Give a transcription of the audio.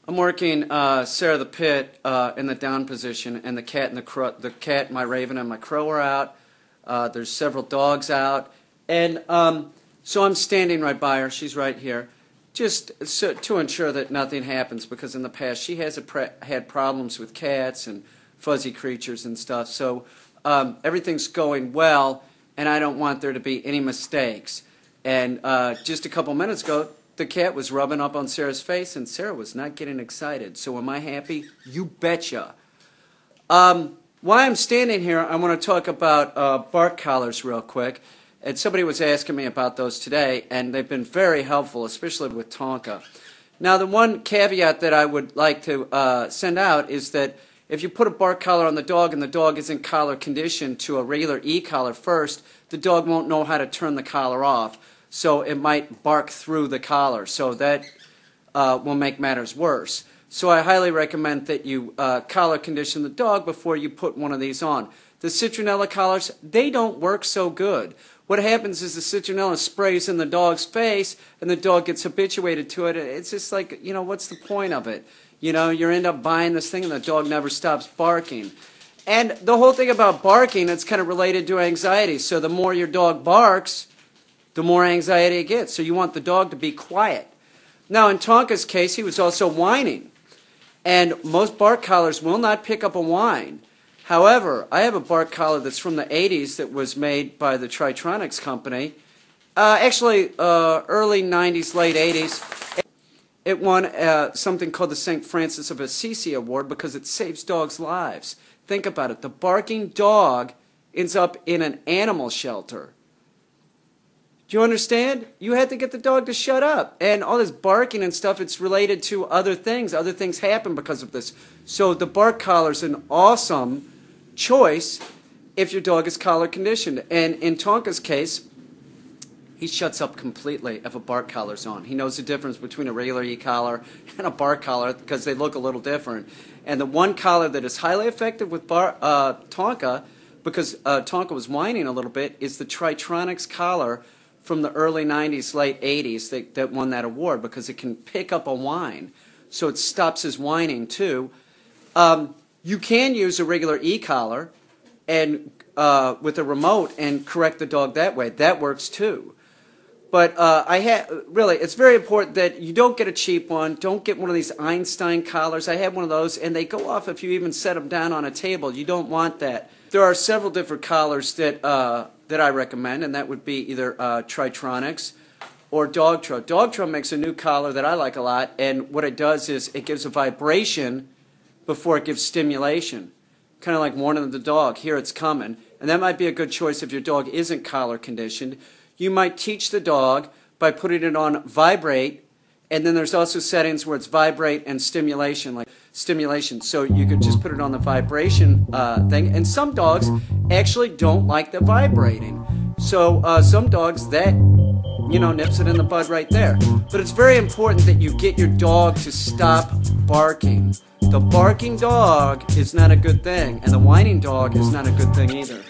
I'm working Sara the pit in the down position, and the cat and the cat, my raven, and my crow are out. There's several dogs out, and so I'm standing right by her. She's right here, just to ensure that nothing happens, because in the past she has had problems with cats and fuzzy creatures and stuff. So everything's going well, and I don't want there to be any mistakes. And just a couple minutes ago, the cat was rubbing up on Sara's face, and Sara was not getting excited. So am I happy? You betcha. While I'm standing here, I want to talk about bark collars real quick. And somebody was asking me about those today, and they've been very helpful, especially with Tonka. Now, the one caveat that I would like to send out is that if you put a bark collar on the dog and the dog isn't collar conditioned to a regular e-collar first, the dog won't know how to turn the collar off. So it might bark through the collar. So that will make matters worse. So I highly recommend that you collar condition the dog before you put one of these on. The citronella collars, they don't work so good. What happens is the citronella sprays in the dog's face, and the dog gets habituated to it. It's just like, you know, what's the point of it? You know, you end up buying this thing, and the dog never stops barking. And the whole thing about barking, it's kind of related to anxiety. So the more your dog barks, the more anxiety it gets. So you want the dog to be quiet. Now, in Tonka's case, he was also whining. And most bark collars will not pick up a whine. However, I have a bark collar that's from the 80s that was made by the Tritronics company. Actually, early 90s, late 80s. It won something called the St. Francis of Assisi Award because it saves dogs' lives. Think about it. The barking dog ends up in an animal shelter. Do you understand? You had to get the dog to shut up. And all this barking and stuff, it's related to other things. Other things happen because of this. So the bark collar is an awesome choice if your dog is collar conditioned. And in Tonka's case, he shuts up completely if a bark collar's on. He knows the difference between a regular e-collar and a bark collar because they look a little different. And the one collar that is highly effective with Tonka, because Tonka was whining a little bit, is the Tritronics collar from the early 90s, late 80s that won that award because it can pick up a whine. So it stops his whining too. You can use a regular e-collar and with a remote and correct the dog that way. That works too. But really, it's very important that you don't get a cheap one. Don't get one of these Einstein collars. I had one of those, and they go off if you even set them down on a table. You don't want that. There are several different collars that I recommend, and that would be either Tritronics or Dogtra. Dogtra makes a new collar that I like a lot, and what it does is it gives a vibration before it gives stimulation, kind of like warning the dog, here it's coming. And that might be a good choice if your dog isn't collar conditioned. You might teach the dog by putting it on vibrate, and then there's also settings where it's vibrate and stimulation, like stimulation. So you could just put it on the vibration thing. And some dogs actually don't like the vibrating. So some dogs, that, you know, nips it in the bud right there. But it's very important that you get your dog to stop barking. The barking dog is not a good thing, and the whining dog is not a good thing either.